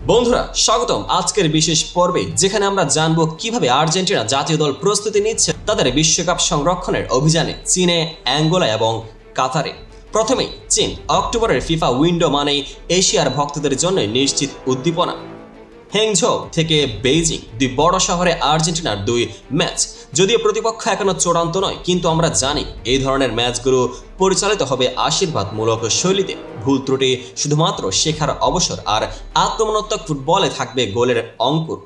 বন্ধুরা স্বাগতম আজকের বিশেষ পর্বে, যেখানে আমরা জানবো কিভাবে আর্জেন্টিনা জাতীয় দল প্রস্তুতি নিচ্ছে তাদের বিশ্বকাপ সংরক্ষণের অভিযানে চীনে, অ্যাঙ্গোলা এবং কাতারে। প্রথমেই চীন। অক্টোবরের ফিফা উইন্ডো মানেই এশিয়ার ভক্তদের জন্য নিশ্চিত উদ্দীপনা। হ্যাংঝৌ থেকে বেইজিং, দুই বড় শহরে আর্জেন্টিনার দুই ম্যাচ। যদিও প্রতিপক্ষ এখনো চূড়ান্ত নয়, কিন্তু আমরা জানি এই ধরনের ম্যাচগুলো পরিচালিত হবে আশীর্বাদমূলক শৈলীতে। ভুল ত্রুটি শুধুমাত্র শেখার অবসর, আর আক্রমণাত্মক ফুটবলে থাকবে গোলের অঙ্কুর।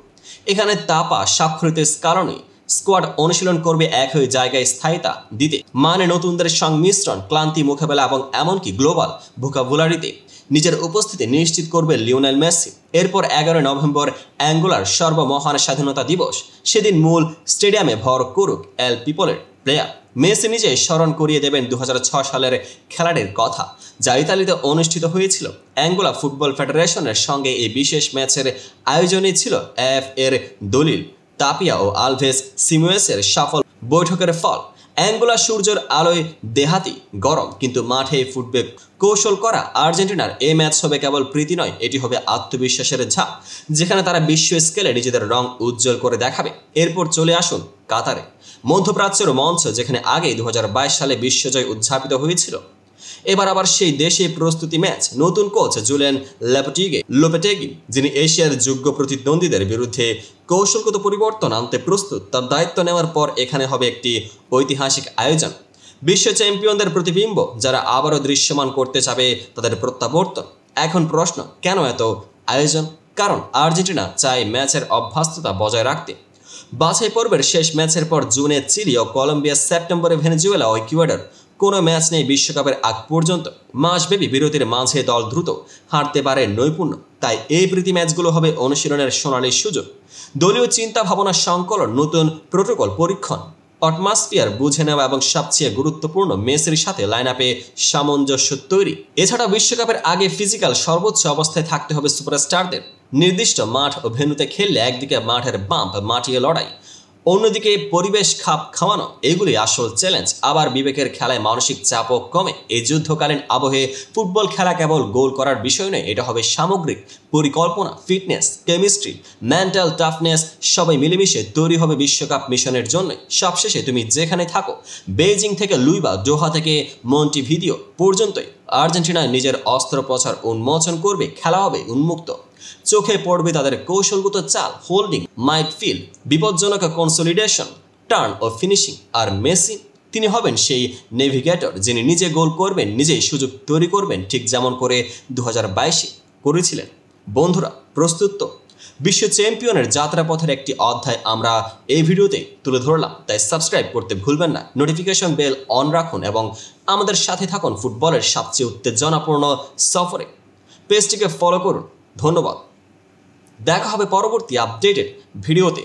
এখানে তাপা স্বাক্ষরিত কারণে স্কোয়াড অনুশীলন করবে একই জায়গায় স্থায়িতা দিতে, মানে নতুনদের সংমিশ্রণ, ক্লান্তি মোকাবেলা এবং এমনকি গ্লোবাল ভোকাবুলারিতে নিজের উপস্থিতি নিশ্চিত করবে লিওনেল মেসি। এরপর 11 নভেম্বর অ্যাঙ্গোলার সর্বমহান স্বাধীনতা দিবস। সেদিন মূল স্টেডিয়ামে ভর করুক এল পিপলের প্লেয়ার। মেসি নিজে স্মরণ করিয়ে দেবেন 2006 সালের খেলাটির কথা, যা ইতালিতে অনুষ্ঠিত হয়েছিল। অ্যাঙ্গোলা ফুটবল ফেডারেশনের সঙ্গে এই বিশেষ ম্যাচের আয়োজনই ছিল এফ এর দলিল, তাপিয়া ও আলভেস সিমুয়েসের সফল বৈঠকের ফল। অ্যাঙ্গোলা সূর্যের আলোয় দেহাতি গরম, কিন্তু মাঠে ফুটবে কৌশল করা। আর্জেন্টিনার এই ম্যাচ হবে কেবল প্রীতি নয়, এটি হবে আত্মবিশ্বাসের ঝাঁপ, যেখানে তারা বিশ্ব স্কেলে নিজেদের রং উজ্জ্বল করে দেখাবে। এরপর চলে আসুন কাতারে, মধ্যপ্রাচ্যের মঞ্চ, যেখানে আগে 2022 সালে বিশ্বজয় উদযাপিত হয়েছিল। এবার আবার সেই দেশে প্রস্তুতি ম্যাচ। নতুন কোচ জুলিয়ান লোপেটেগি, যিনি এশিয়ার যোগ্য প্রতিদ্বন্দ্বীদের বিরুদ্ধে কৌশলগত পরিবর্তন আনতে প্রস্তুত, তার দায়িত্ব নেওয়ার পর এখানে হবে একটি ঐতিহাসিক আয়োজন। বিশ্ব চ্যাম্পিয়নদের প্রতিবিম্ব যারা আবারও দৃশ্যমান করতে চাবে তাদের প্রত্যাবর্তন। এখন প্রশ্ন, কেন এত আয়োজন? কারণ আর্জেন্টিনা চায় ম্যাচের অভ্যস্ততা বজায় রাখতে। বাছাই পর্বের শেষ ম্যাচের পর জুনে চিলি ও কলম্বিয়া, সেপ্টেম্বরে ভেনেজুয়েলা ও ইকুয়েডর। কোনো ম্যাচ নেই বিশ্বকাপের আগ পর্যন্ত। মাসব্যাপী বিরতির মাঝে দল দ্রুত হারতে পারে নৈপুণ্য। তাই এই প্রীতি ম্যাচগুলো হবে অনুশীলনের সোনালী সুযোগ। দলীয় চিন্তা ভাবনা সংকলন, নতুন প্রোটোকল পরীক্ষণ, অটমসফিয়ার বুঝে নেওয়া এবং সবচেয়ে গুরুত্বপূর্ণ মেসির সাথে লাইন আপে সামঞ্জস্য তৈরি। এছাড়া বিশ্বকাপের আগে ফিজিক্যাল সর্বোচ্চ অবস্থায় থাকতে হবে সুপারস্টারদের। নির্দিষ্ট মাঠ ও ভেন্যুতে খেললে একদিকে মাঠের বাম্প, মাটিয়ে লড়াই, অন্যদিকে পরিবেশ খাপ খাওয়ানো, এগুলি আসল চ্যালেঞ্জ। আবার বিবেকের খেলায় মানসিক চাপও কমে। এই যুদ্ধকালীন আবহে ফুটবল খেলা কেবল গোল করার বিষয় নয়, এটা হবে সামগ্রিক পরিকল্পনা, ফিটনেস, কেমিস্ট্রি, মেন্টাল টাফনেস, সবাই মিলেমিশে তৈরি হবে বিশ্বকাপ মিশনের জন্য। সবশেষে তুমি যেখানে থাকো, বেইজিং থেকে লুইবা, ডোহা থেকে মন্টিভিডিও পর্যন্তই, আর্জেন্টিনা নিজের অস্ত্রোপচার উন্মোচন করবে। খেলা হবে উন্মুক্ত, চোখে পড়বে তাদের কৌশলগত চাল, হোল্ডিং, মাইডফিল্ড, বিপজ্জনক কনসলিডেশন, টার্ন ও ফিনিশিং। আর মেসি, তিনি হবেন সেই নেভিগেটর, যিনি নিজে গোল করবেন, নিজেই সুযোগ তৈরি করবেন, ঠিক যেমন করে 2022 করেছিলেন। বন্ধুরা প্রস্তুত তো? বিশ্ব চ্যাম্পিয়নের যাত্রাপথের একটি অধ্যায় আমরা এই ভিডিওতে তুলে ধরলাম, তাই সাবস্ক্রাইব করতে ভুলবেন না, নোটিফিকেশন বেল অন রাখুন এবং আমাদের সাথে থাকুন ফুটবলের সবচেয়ে উত্তেজনাপূর্ণ সফরে। পেজটিকে ফলো করুন। ধন্যবাদ। দেখা হবে পরবর্তী আপডেটেড ভিডিওতে।